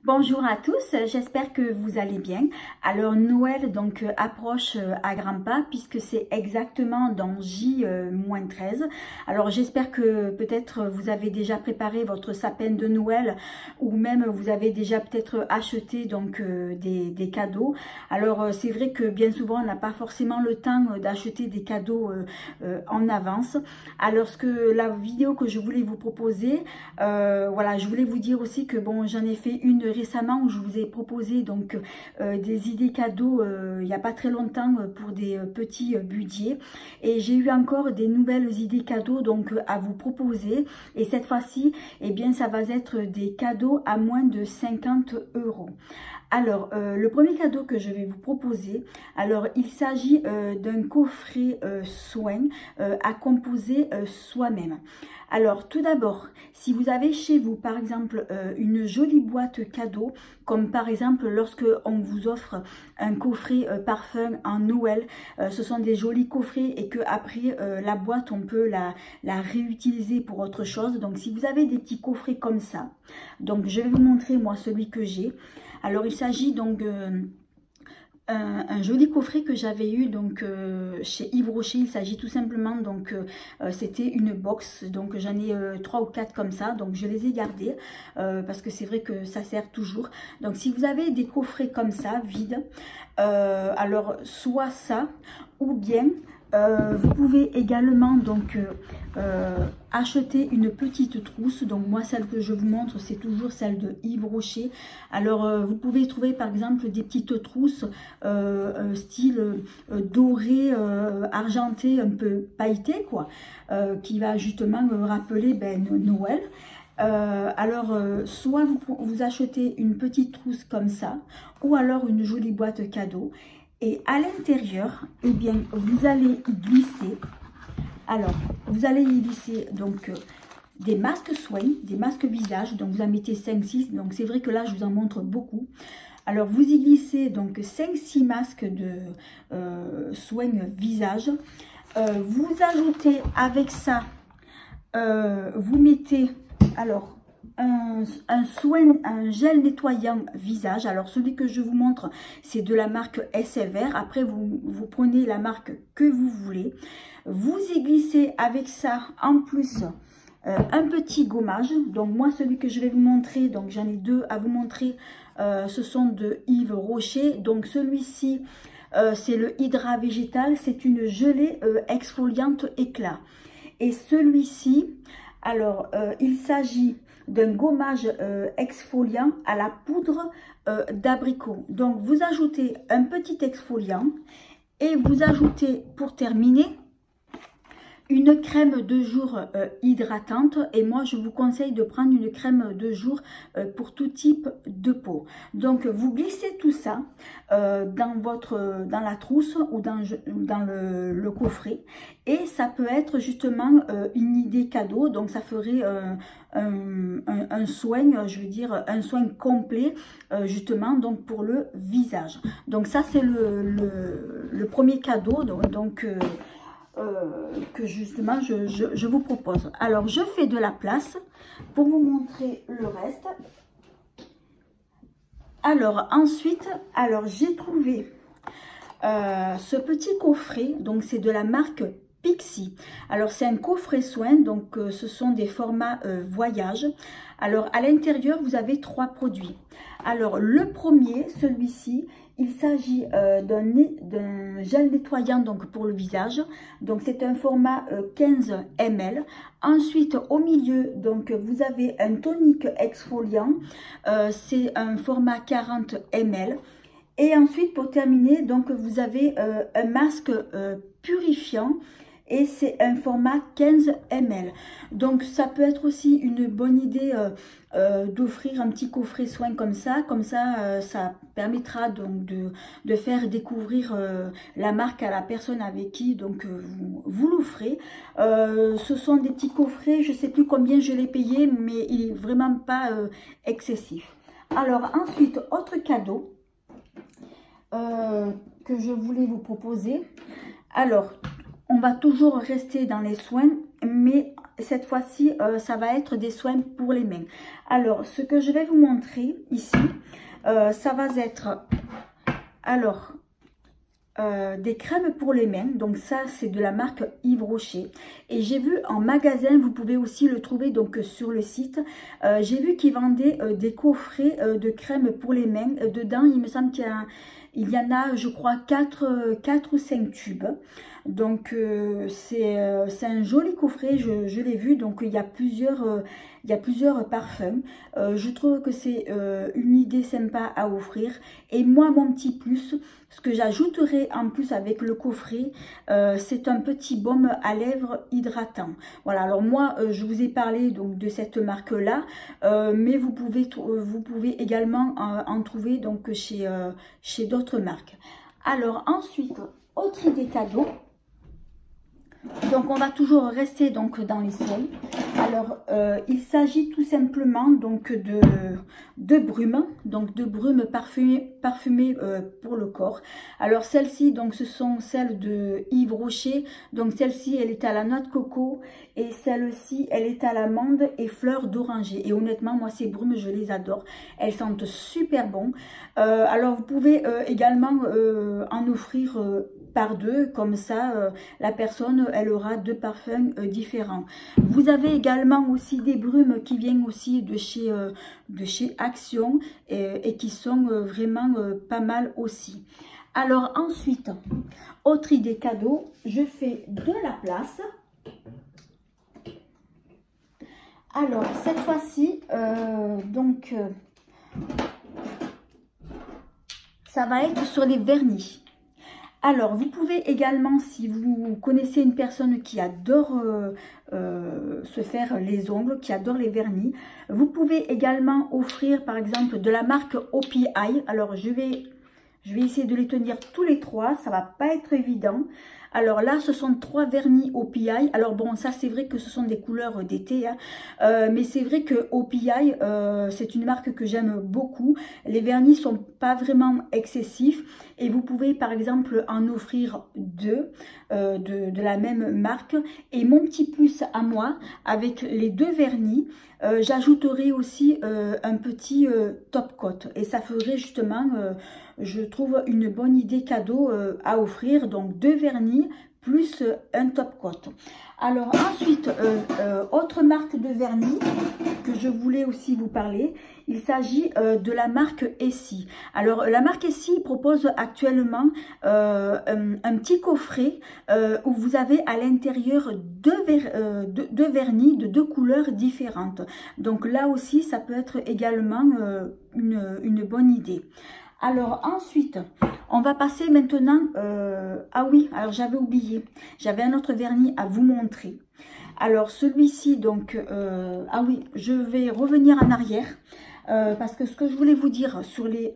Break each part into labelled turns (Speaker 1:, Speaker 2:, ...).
Speaker 1: Bonjour à tous, j'espère que vous allez bien. Alors Noël donc approche à grands pas puisque c'est exactement dans J-13. Alors j'espère que peut-être vous avez déjà préparé votre sapin de Noël ou même vous avez déjà peut-être acheté donc des cadeaux. Alors c'est vrai que bien souvent on n'a pas forcément le temps d'acheter des cadeaux en avance. Alors la vidéo que je voulais vous proposer, voilà, je voulais vous dire aussi que bon, j'en ai fait une récemment où je vous ai proposé donc des idées cadeaux il n'y a pas très longtemps pour des petits budgets, et j'ai eu encore des nouvelles idées cadeaux donc à vous proposer, et cette fois-ci eh bien ça va être des cadeaux à moins de 50 €. Alors le premier cadeau que je vais vous proposer, alors il s'agit d'un coffret soin à composer soi-même. Alors tout d'abord, si vous avez chez vous par exemple une jolie boîte cadeau, comme par exemple lorsque on vous offre un coffret parfum en Noël, ce sont des jolis coffrets et que après la boîte on peut la réutiliser pour autre chose. Donc si vous avez des petits coffrets comme ça, donc je vais vous montrer moi celui que j'ai. Alors il s'agit donc un joli coffret que j'avais eu donc chez Yves Rocher. Il s'agit tout simplement donc c'était une box, donc j'en ai 3 ou 4 comme ça, donc je les ai gardés parce que c'est vrai que ça sert toujours. Donc si vous avez des coffrets comme ça vides, alors soit ça ou bien vous pouvez également donc acheter une petite trousse. Donc moi celle que je vous montre c'est toujours celle de Yves Rocher. Alors vous pouvez trouver par exemple des petites trousses style doré, argenté, un peu pailleté quoi, qui va justement rappeler Noël. Soit vous achetez une petite trousse comme ça, ou alors une jolie boîte cadeau. Et à l'intérieur, eh bien, vous allez y glisser. Alors, vous allez y glisser donc des masques soins, des masques visage. Donc, vous en mettez 5-6. Donc, c'est vrai que là, je vous en montre beaucoup. Alors, vous y glissez donc 5-6 masques de soins visage. Vous ajoutez avec ça, vous mettez alors un gel nettoyant visage. Alors celui que je vous montre c'est de la marque SFR. Après vous prenez la marque que vous voulez. Vous y glissez avec ça en plus un petit gommage. Donc moi celui que je vais vous montrer, donc j'en ai deux à vous montrer, ce sont de Yves Rocher. Donc celui-ci c'est le Hydra Végétal, c'est une gelée exfoliante éclat. Et celui-ci, alors il s'agit d'un gommage exfoliant à la poudre d'abricot. Donc vous ajoutez un petit exfoliant et vous ajoutez pour terminer une crème de jour hydratante. Et moi je vous conseille de prendre une crème de jour pour tout type de peau. Donc vous glissez tout ça dans la trousse ou dans le coffret, et ça peut être justement une idée cadeau. Donc ça ferait un soin, je veux dire un soin complet justement donc pour le visage. Donc ça c'est le premier cadeau donc que justement je vous propose. Alors je fais de la place pour vous montrer le reste. Alors ensuite, alors j'ai trouvé ce petit coffret, donc c'est de la marque Pixi. Alors c'est un coffret soin, donc ce sont des formats voyage. Alors à l'intérieur vous avez 3 produits. Alors le premier, celui-ci, il s'agit d'un gel nettoyant donc pour le visage. Donc c'est un format 15 ml. Ensuite au milieu donc vous avez un tonique exfoliant, c'est un format 40 ml. Et ensuite pour terminer donc vous avez un masque purifiant, et c'est un format 15 ml. Donc ça peut être aussi une bonne idée d'offrir un petit coffret soin comme ça. Ça permettra donc de faire découvrir la marque à la personne avec qui donc vous l'offrez. Ce sont des petits coffrets, je ne sais plus combien je l'ai payé, mais il n'est vraiment pas excessif. Alors ensuite, autre cadeau que je voulais vous proposer. Alors on va toujours rester dans les soins, mais cette fois-ci, ça va être des soins pour les mains. Alors, ce que je vais vous montrer ici, ça va être, alors, des crèmes pour les mains. Donc ça, c'est de la marque Yves Rocher. Et j'ai vu en magasin, vous pouvez aussi le trouver donc sur le site. J'ai vu qu'ils vendaient des coffrets de crèmes pour les mains. Dedans, il me semble qu'il y en a, je crois, 4 ou 5 tubes. Donc c'est un joli coffret, je l'ai vu. Donc il y a plusieurs parfums. Je trouve que c'est une idée sympa à offrir. Et moi, mon petit plus, ce que j'ajouterai en plus avec le coffret, c'est un petit baume à lèvres hydratant. Voilà, alors moi, je vous ai parlé donc de cette marque-là, mais vous pouvez également en trouver donc chez d'autres marques. Alors ensuite, autre idée cadeau. Donc on va toujours rester donc dans les soins. Alors il s'agit tout simplement donc de brumes, donc de brumes parfumées pour le corps. Alors celles-ci donc ce sont celles de Yves Rocher. Donc celle-ci elle est à la noix de coco et celle-ci elle est à l'amande et fleurs d'oranger. Et honnêtement moi ces brumes je les adore. Elles sentent super bon. Alors vous pouvez également en offrir par deux, comme ça la personne elle aura deux parfums différents. Vous avez également aussi des brumes qui viennent aussi de chez Action et qui sont vraiment pas mal aussi. Alors ensuite, autre idée cadeau, je fais de la place. Alors cette fois-ci, ça va être sur les vernis. Alors, vous pouvez également, si vous connaissez une personne qui adore se faire les ongles, qui adore les vernis, vous pouvez également offrir, par exemple, de la marque OPI. Alors, je vais essayer de les tenir tous les trois, ça va pas être évident. Alors là, ce sont 3 vernis OPI. Alors bon, ça c'est vrai que ce sont des couleurs d'été, hein. Mais c'est vrai que OPI, c'est une marque que j'aime beaucoup. Les vernis sont pas vraiment excessifs et vous pouvez par exemple en offrir 2 de la même marque. Et mon petit plus à moi, avec les 2 vernis, j'ajouterai aussi un petit top coat. Et ça ferait justement, je trouve, une bonne idée cadeau à offrir. Donc 2 vernis plus un top coat. Alors ensuite, autre marque de vernis que je voulais aussi vous parler, il s'agit de la marque Essie. Alors la marque Essie propose actuellement un petit coffret où vous avez à l'intérieur deux vernis de 2 couleurs différentes. Donc là aussi, ça peut être également une bonne idée. Alors ensuite, on va passer maintenant, ah oui, alors j'avais oublié, j'avais un autre vernis à vous montrer. Alors celui-ci, donc, ah oui, je vais revenir en arrière, parce que ce que je voulais vous dire sur les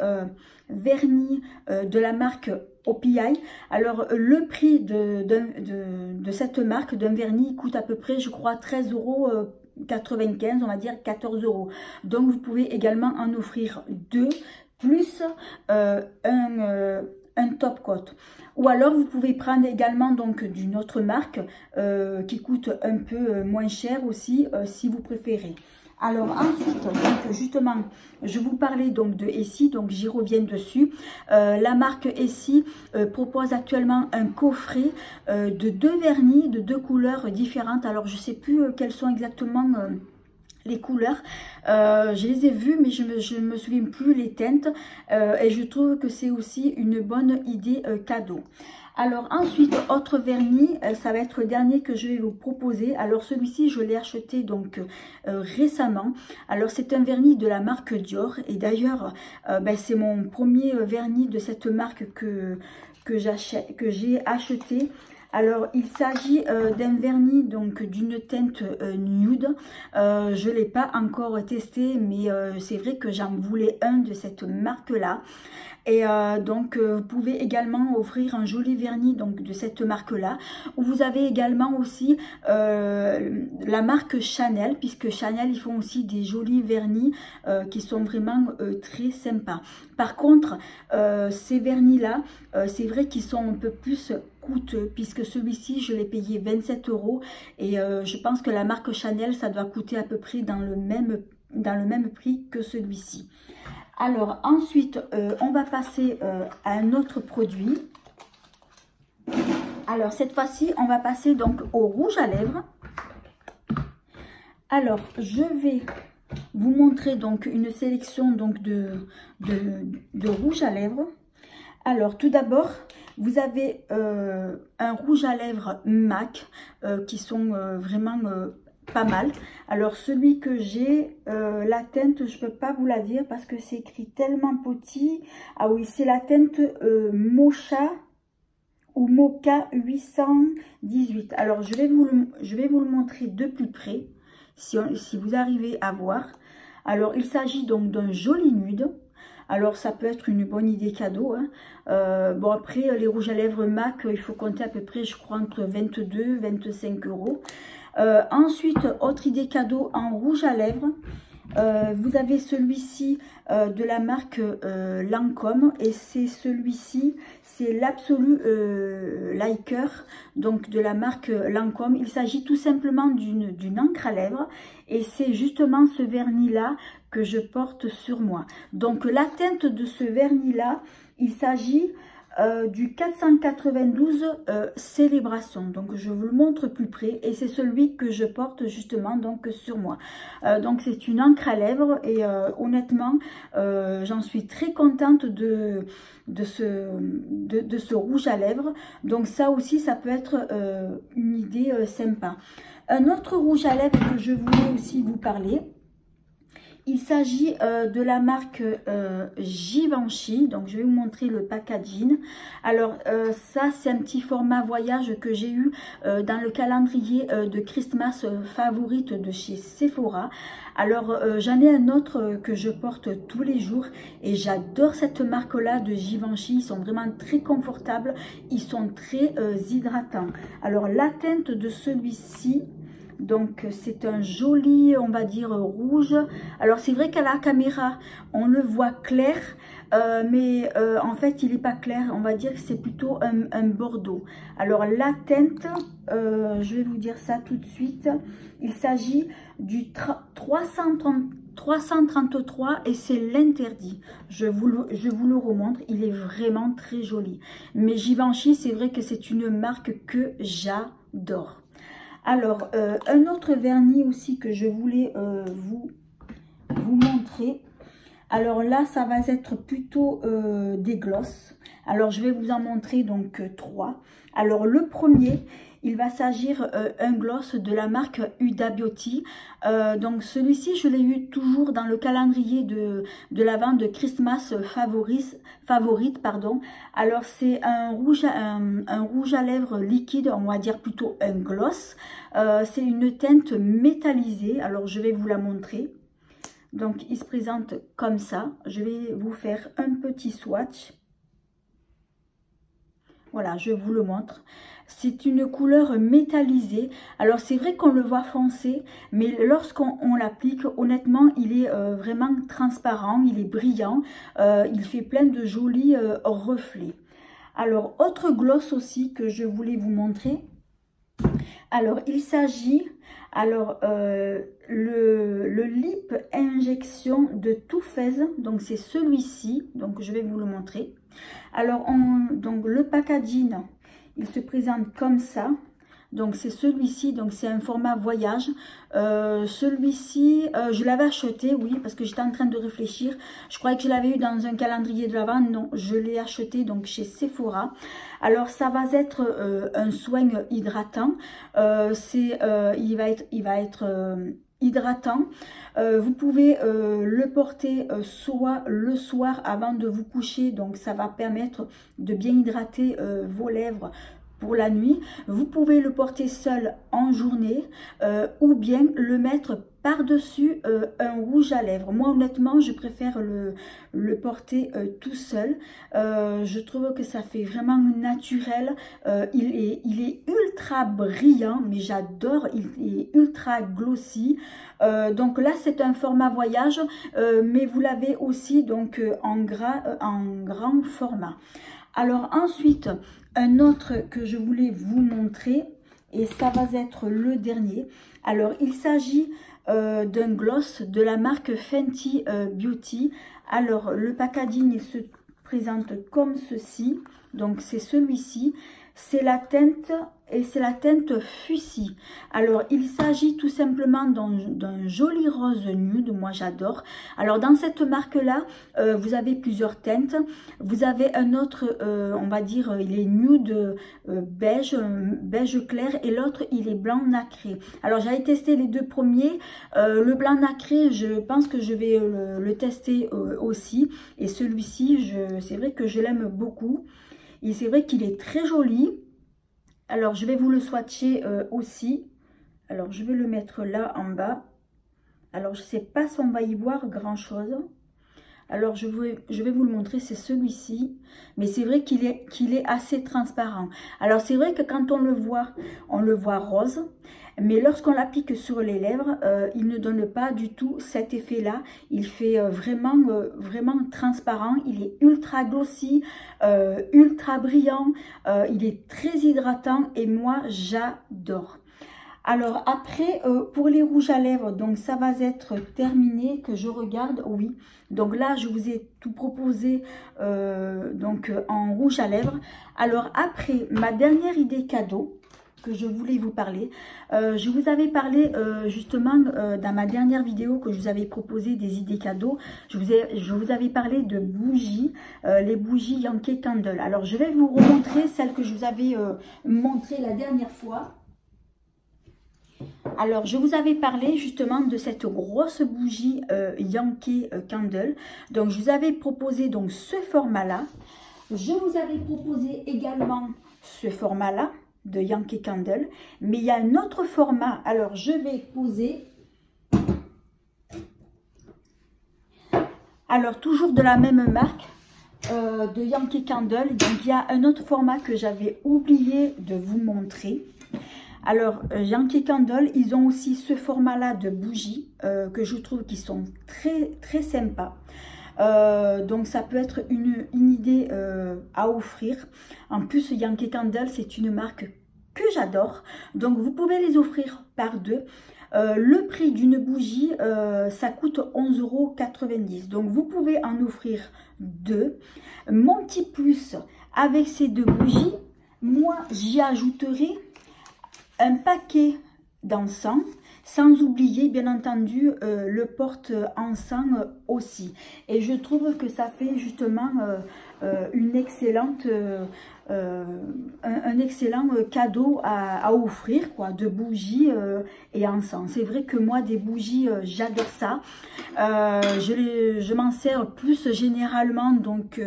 Speaker 1: vernis de la marque OPI, alors le prix de cette marque d'un vernis coûte à peu près, je crois, 13,95 €, on va dire 14 €. Donc vous pouvez également en offrir 2 plus un top coat. Ou alors vous pouvez prendre également donc d'une autre marque qui coûte un peu moins cher aussi si vous préférez. Alors ensuite, donc justement, je vous parlais donc de Essie, donc j'y reviens dessus. La marque Essie propose actuellement un coffret de 2 vernis de 2 couleurs différentes. Alors je ne sais plus quelles sont exactement les couleurs, je les ai vues mais je me souviens plus les teintes et je trouve que c'est aussi une bonne idée cadeau. Alors ensuite, autre vernis, ça va être le dernier que je vais vous proposer. Alors celui-ci, je l'ai acheté donc récemment. Alors c'est un vernis de la marque Dior et d'ailleurs c'est mon premier vernis de cette marque que j'ai acheté. Alors, il s'agit d'un vernis donc d'une teinte nude. Je ne l'ai pas encore testé, mais c'est vrai que j'en voulais un de cette marque-là. Et donc, vous pouvez également offrir un joli vernis donc de cette marque-là. Vous avez également aussi la marque Chanel, puisque Chanel, ils font aussi des jolis vernis qui sont vraiment très sympas. Par contre, ces vernis-là, c'est vrai qu'ils sont un peu plus coûteux puisque celui-ci je l'ai payé 27 € et je pense que la marque Chanel ça doit coûter à peu près dans le même prix que celui-ci. Alors ensuite on va passer à un autre produit. Alors cette fois-ci on va passer donc au rouge à lèvres. Alors je vais vous montrer donc une sélection donc de rouge à lèvres. Alors tout d'abord vous avez un rouge à lèvres MAC qui sont vraiment pas mal. Alors celui que j'ai, la teinte je peux pas vous la dire parce que c'est écrit tellement petit. Ah oui, c'est la teinte Mocha ou Mocha 818. Alors je vais vous le montrer de plus près si vous arrivez à voir. Alors il s'agit donc d'un joli nude. Alors ça peut être une bonne idée cadeau, hein. Bon après les rouges à lèvres MAC il faut compter à peu près je crois entre 22 et 25 €. Ensuite autre idée cadeau en rouge à lèvres. Vous avez celui-ci de la marque Lancôme et c'est celui-ci, c'est l'Absolu Liker, donc de la marque Lancôme. Il s'agit tout simplement d'une encre à lèvres et c'est justement ce vernis là que je porte sur moi. Donc la teinte de ce vernis là, il s'agit du 492 Célébration. Donc je vous le montre plus près et c'est celui que je porte justement donc sur moi. Donc c'est une encre à lèvres et honnêtement j'en suis très contente de ce rouge à lèvres. Donc ça aussi ça peut être une idée sympa. Un autre rouge à lèvres que je voulais aussi vous parler. Il s'agit de la marque Givenchy, donc je vais vous montrer le packaging. Alors ça c'est un petit format voyage que j'ai eu dans le calendrier de Christmas favorite de chez Sephora. Alors j'en ai un autre que je porte tous les jours et j'adore cette marque là de Givenchy. Ils sont vraiment très confortables, ils sont très hydratants. Alors la teinte de celui-ci, donc c'est un joli, on va dire rouge. Alors c'est vrai qu'à la caméra on le voit clair, mais en fait il n'est pas clair. On va dire que c'est plutôt un bordeaux. Alors la teinte, je vais vous dire ça tout de suite. Il s'agit du 333 et c'est l'interdit. Je vous le remontre, il est vraiment très joli. Mais Givenchy, c'est vrai que c'est une marque que j'adore. Alors, un autre vernis aussi que je voulais vous montrer. Alors là, ça va être plutôt des glosses. Alors, je vais vous en montrer donc 3. Alors, le premier, il va s'agir un gloss de la marque Huda Beauty. Donc, celui-ci, je l'ai eu toujours dans le calendrier de l'avant de Christmas favorite, pardon. Alors, c'est un rouge à lèvres liquide, on va dire plutôt un gloss. C'est une teinte métallisée. Alors, je vais vous la montrer. Donc, il se présente comme ça. Je vais vous faire un petit swatch. Voilà, je vous le montre. C'est une couleur métallisée. Alors, c'est vrai qu'on le voit foncé, mais lorsqu'on l'applique, honnêtement, il est vraiment transparent, il est brillant. Il fait plein de jolis reflets. Alors, autre gloss aussi que je voulais vous montrer. Alors, il s'agit, le lip injection de Too Faced, donc c'est celui-ci, donc je vais vous le montrer. Alors, donc le packaging, il se présente comme ça. Donc c'est celui-ci, donc c'est un format voyage. Celui-ci, je l'avais acheté, oui, parce que j'étais en train de réfléchir. Je croyais que je l'avais eu dans un calendrier de l'Avent. Non, je l'ai acheté donc chez Sephora. Alors ça va être un soin hydratant. Il va être hydratant. Vous pouvez le porter soit le soir avant de vous coucher. Donc ça va permettre de bien hydrater vos lèvres pour la nuit. Vous pouvez le porter seul en journée ou bien le mettre par-dessus un rouge à lèvres. Moi honnêtement je préfère le porter tout seul. Je trouve que ça fait vraiment naturel. Il est ultra brillant, mais j'adore, il est ultra glossy. Donc là c'est un format voyage, mais vous l'avez aussi donc en grand format. Alors ensuite, un autre que je voulais vous montrer, et ça va être le dernier. Alors il s'agit d'un gloss de la marque Fenty Beauty. Alors le packaging il se présente comme ceci. Donc c'est celui-ci. C'est la teinte et c'est la teinte Fussy. Alors il s'agit tout simplement d'un joli rose nude, moi j'adore. Alors dans cette marque là vous avez plusieurs teintes. Vous avez un autre on va dire il est nude beige, beige clair, et l'autre il est blanc nacré. Alors j'avais testé les deux premiers. Le blanc nacré je pense que je vais le tester aussi, et celui-ci c'est vrai que je l'aime beaucoup. Et c'est vrai qu'il est très joli. Alors, je vais vous le swatcher aussi. Alors, je vais le mettre là en bas. Alors, je ne sais pas si on va y voir grand-chose. Alors, je vais vous le montrer, c'est celui-ci. Mais c'est vrai qu'il est assez transparent. Alors, c'est vrai que quand on le voit rose. Mais lorsqu'on l'applique sur les lèvres, il ne donne pas du tout cet effet-là. Il fait vraiment transparent. Il est ultra glossy, ultra brillant. Il est très hydratant et moi, j'adore. Alors après, pour les rouges à lèvres, donc ça va être terminé, que je regarde, oui. Donc là, je vous ai tout proposé donc en rouge à lèvres. Alors après, ma dernière idée cadeau que je voulais vous parler. Je vous avais parlé justement dans ma dernière vidéo que je vous avais proposé des idées cadeaux. Je vous avais parlé de bougies, les bougies Yankee Candle. Alors je vais vous remontrer celle que je vous avais montrée la dernière fois. Alors je vous avais parlé justement de cette grosse bougie Yankee Candle. Donc je vous avais proposé donc ce format là. Je vous avais proposé également ce format là de Yankee Candle, mais il y a un autre format. Alors je vais poser, alors toujours de la même marque de Yankee Candle. Donc il y a un autre format que j'avais oublié de vous montrer. Alors Yankee Candle, ils ont aussi ce format là de bougies que je trouve qui sont très sympas. Donc ça peut être une idée à offrir. En plus Yankee Candle c'est une marque que j'adore, donc vous pouvez les offrir par deux. Le prix d'une bougie ça coûte 11,90 €, donc vous pouvez en offrir deux. Mon petit plus avec ces deux bougies, moi j'y ajouterai un paquet d'encens, sans oublier bien entendu le porte-encens aussi. Et je trouve que ça fait justement une excellente, un excellent cadeau à offrir, quoi, de bougies et encens. C'est vrai que moi des bougies j'adore ça. Je m'en sers plus généralement donc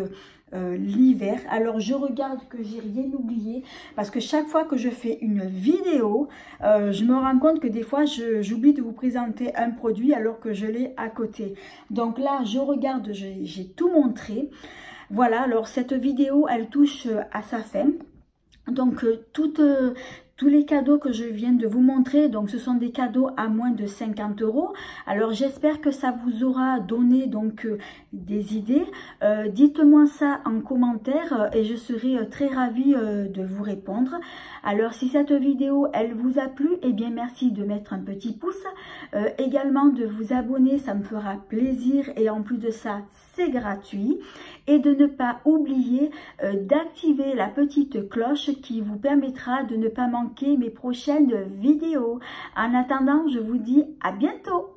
Speaker 1: l'hiver. Alors je regarde que j'ai rien oublié, parce que chaque fois que je fais une vidéo je me rends compte que des fois j'oublie de vous présenter un produit alors que je l'ai à côté. Donc là je regarde, j'ai tout montré. Voilà, alors cette vidéo elle touche à sa fin. Donc tous les cadeaux que je viens de vous montrer, donc ce sont des cadeaux à moins de 50 €. Alors j'espère que ça vous aura donné donc des idées. Dites-moi ça en commentaire et je serai très ravie de vous répondre. Alors si cette vidéo elle vous a plu, eh bien merci de mettre un petit pouce. Également de vous abonner, ça me fera plaisir, et en plus de ça c'est gratuit. Et de ne pas oublier d'activer la petite cloche qui vous permettra de ne pas manquer mes prochaines vidéos. En attendant, je vous dis à bientôt.